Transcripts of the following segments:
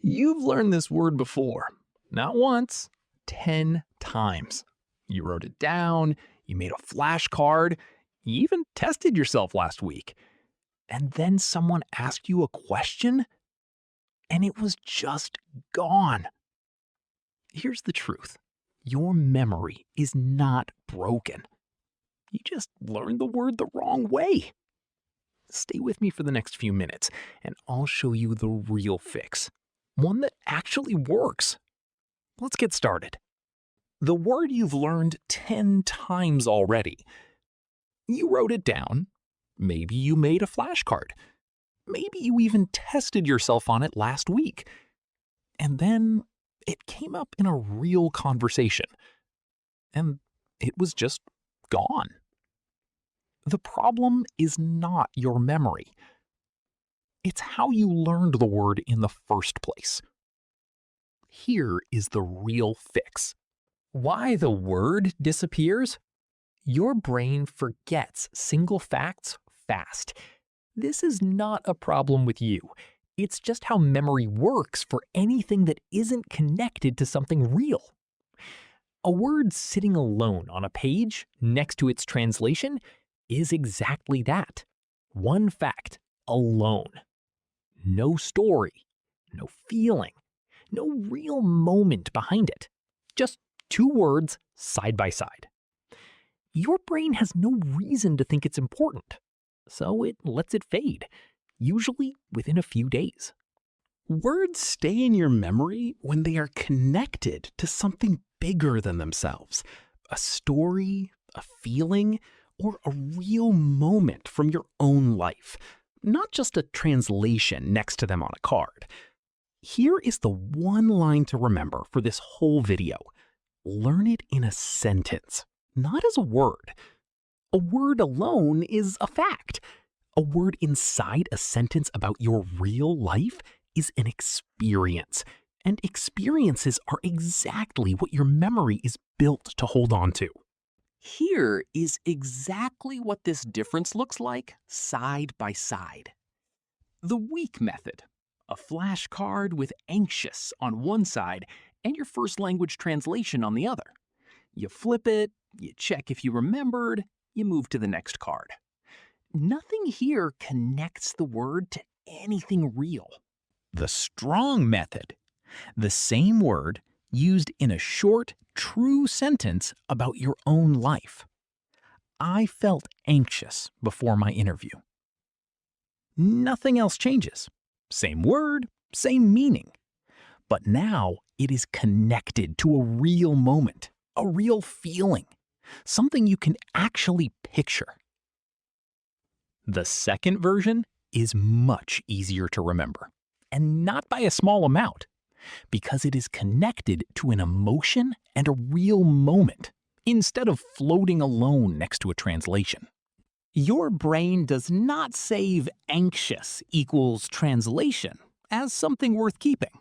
You've learned this word before. Not once, 10 times. You wrote it down, you made a flashcard, you even tested yourself last week. And then someone asked you a question, and it was just gone. Here's the truth. Your memory is not broken. You just learned the word the wrong way. Stay with me for the next few minutes, and I'll show you the real fix. One that actually works. Let's get started. The word you've learned 10 times already. You wrote it down. Maybe you made a flashcard. Maybe you even tested yourself on it last week. And then it came up in a real conversation. And it was just gone. The problem is not your memory. It's how you learned the word in the first place. Here is the real fix. Why the word disappears? Your brain forgets single facts fast. This is not a problem with you. It's just how memory works for anything that isn't connected to something real. A word sitting alone on a page next to its translation is exactly that. One fact alone. No story, no feeling, no real moment behind it. Just two words side by side. Your brain has no reason to think it's important, so it lets it fade, usually within a few days. Words stay in your memory when they are connected to something bigger than themselves. A story, a feeling, or a real moment from your own life, not just a translation next to them on a card. Here is the one line to remember for this whole video. Learn it in a sentence, not as a word. A word alone is a fact. A word inside a sentence about your real life is an experience, and experiences are exactly what your memory is built to hold on to. Here is exactly what this difference looks like side by side. The weak method, a flashcard with anxious on one side and your first language translation on the other. You flip it, you check if you remembered, you move to the next card. Nothing here connects the word to anything real. The strong method. The same word used in a short, true sentence about your own life. I felt anxious before my interview. Nothing else changes. Same word, same meaning. But now it is connected to a real moment, a real feeling, something you can actually picture. The second version is much easier to remember, and not by a small amount, because it is connected to an emotion and a real moment, instead of floating alone next to a translation. Your brain does not save anxious equals translation as something worth keeping.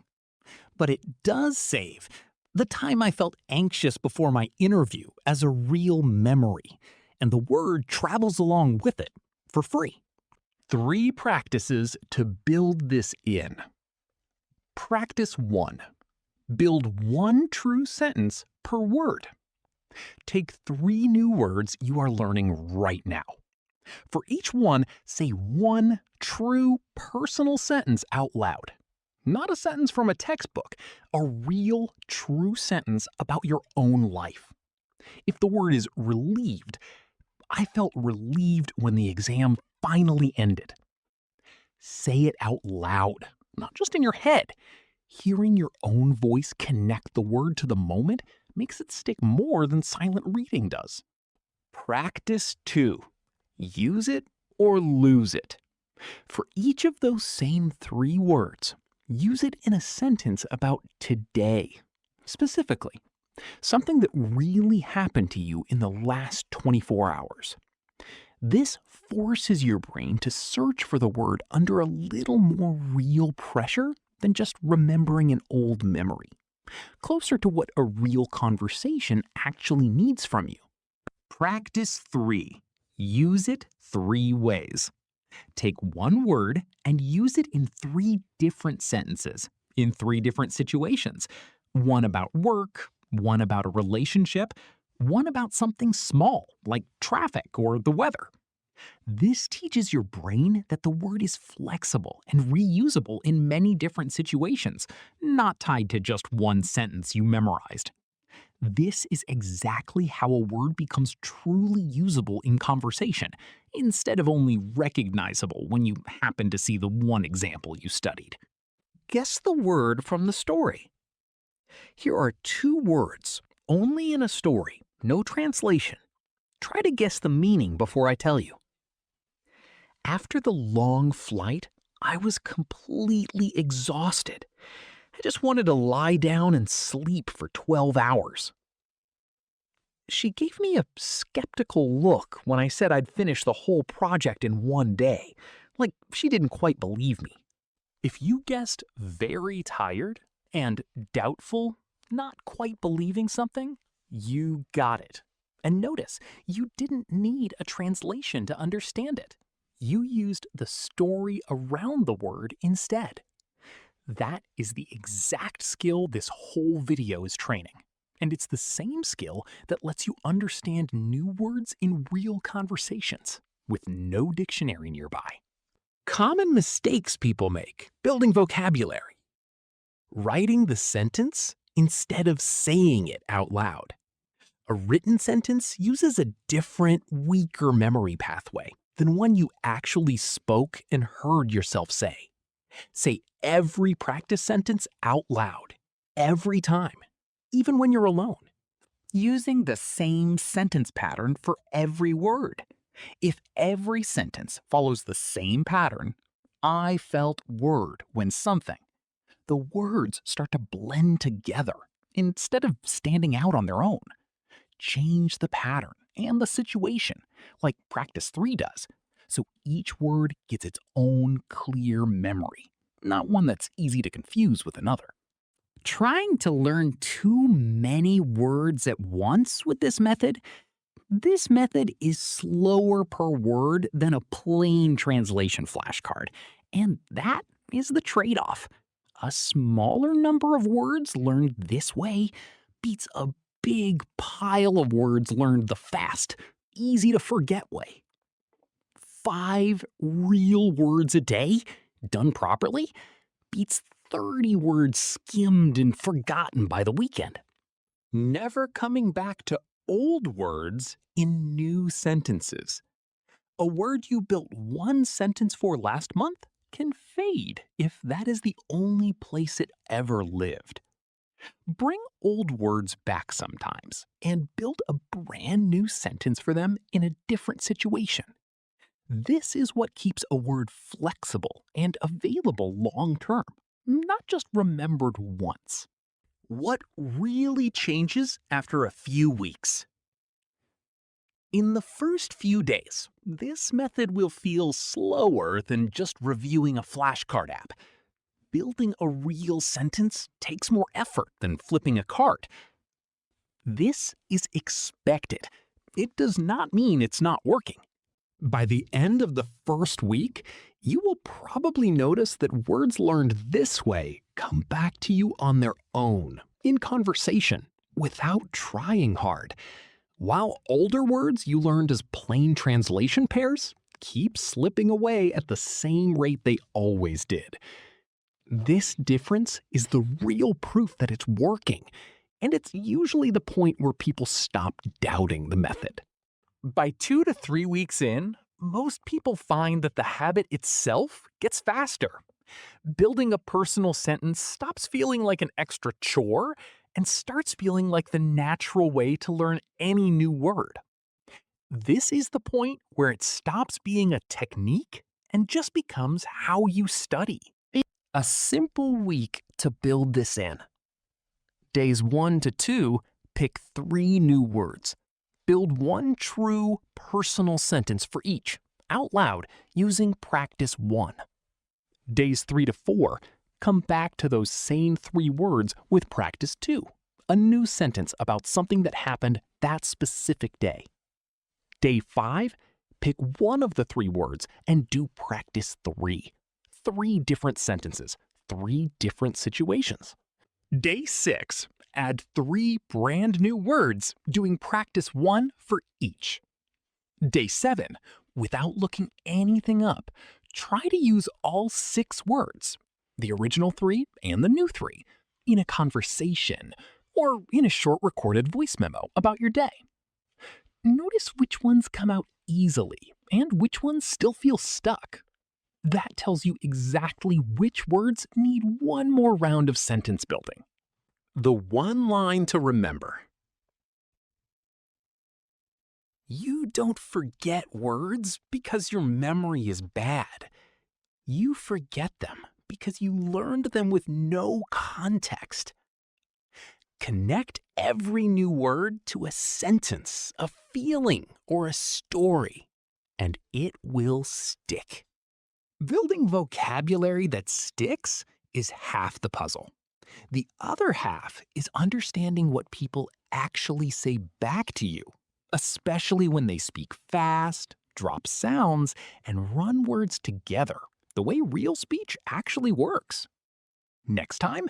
But it does save the time I felt anxious before my interview as a real memory, and the word travels along with it for free. 3 practices to build this in. Practice 1. Build one true sentence per word. Take 3 new words you are learning right now. For each one, say one true personal sentence out loud. Not a sentence from a textbook, a real true sentence about your own life. If the word is relieved, I felt relieved when the exam finally ended. Say it out loud, not just in your head. Hearing your own voice connect the word to the moment makes it stick more than silent reading does. Practice 2. Use it or lose it. For each of those same 3 words, use it in a sentence about today, specifically. Something that really happened to you in the last 24 hours. This forces your brain to search for the word under a little more real pressure than just remembering an old memory. Closer to what a real conversation actually needs from you. Practice 3. Use it 3 ways. Take one word and use it in 3 different sentences, in 3 different situations. One about work, one about a relationship, one about something small like traffic or the weather. This teaches your brain that the word is flexible and reusable in many different situations, not tied to just one sentence you memorized. This is exactly how a word becomes truly usable in conversation, instead of only recognizable when you happen to see the one example you studied. Guess the word from the story. Here are 2 words, only in a story, no translation. Try to guess the meaning before I tell you. After the long flight, I was completely exhausted. I just wanted to lie down and sleep for 12 hours. She gave me a skeptical look when I said I'd finish the whole project in one day, like she didn't quite believe me. If you guessed very tired and doubtful, not quite believing something, you got it. And notice, you didn't need a translation to understand it. You used the story around the word instead. That is the exact skill this whole video is training. And it's the same skill that lets you understand new words in real conversations with no dictionary nearby. Common mistakes people make building vocabulary. Writing the sentence instead of saying it out loud. A written sentence uses a different, weaker memory pathway than one you actually spoke and heard yourself say. Say every practice sentence out loud, every time, even when you're alone. Using the same sentence pattern for every word. If every sentence follows the same pattern, I felt word when something, the words start to blend together instead of standing out on their own. Change the pattern and the situation, like practice 3 does, so each word gets its own clear memory, not one that's easy to confuse with another. Trying to learn too many words at once with this method is slower per word than a plain translation flashcard, and that is the trade-off. A smaller number of words learned this way beats a big pile of words learned the fast, easy to forget way. 5 real words a day, done properly, beats 30 words skimmed and forgotten by the weekend. Never coming back to old words in new sentences. A word you built one sentence for last month can fade if that is the only place it ever lived. Bring old words back sometimes and build a brand new sentence for them in a different situation. This is what keeps a word flexible and available long term, not just remembered once. What really changes after a few weeks? In the first few days, this method will feel slower than just reviewing a flashcard app. Building a real sentence takes more effort than flipping a card. This is expected. It does not mean it's not working. By the end of the first week, you will probably notice that words learned this way come back to you on their own, in conversation, without trying hard. While older words you learned as plain translation pairs keep slipping away at the same rate they always did. This difference is the real proof that it's working, and it's usually the point where people stop doubting the method. By 2 to 3 weeks in, most people find that the habit itself gets faster. Building a personal sentence stops feeling like an extra chore and starts feeling like the natural way to learn any new word. This is the point where it stops being a technique and just becomes how you study. A simple week to build this in. Days 1 to 2, pick 3 new words. Build one true personal sentence for each, out loud, using practice 1. Days 3 to 4, come back to those same 3 words with practice 2, a new sentence about something that happened that specific day. Day 5, pick one of the 3 words and do practice 3. 3 different sentences, 3 different situations. Day 6. Add 3 brand new words, doing practice 1 for each. Day 7. Without looking anything up, try to use all 6 words, the original 3 and the new 3, in a conversation or in a short recorded voice memo about your day. Notice which ones come out easily and which ones still feel stuck. That tells you exactly which words need one more round of sentence building. The one line to remember. You don't forget words because your memory is bad. You forget them because you learned them with no context. Connect every new word to a sentence, a feeling, or a story, and it will stick. Building vocabulary that sticks is half the puzzle. The other half is understanding what people actually say back to you, especially when they speak fast, drop sounds, and run words together, the way real speech actually works. Next time,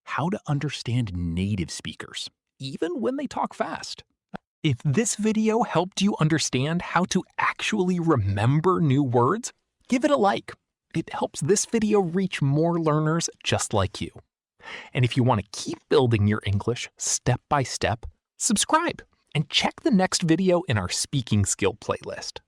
how to understand native speakers, even when they talk fast. If this video helped you understand how to actually remember new words, give it a like. It helps this video reach more learners just like you. And if you want to keep building your English step by step, subscribe and check the next video in our speaking skill playlist.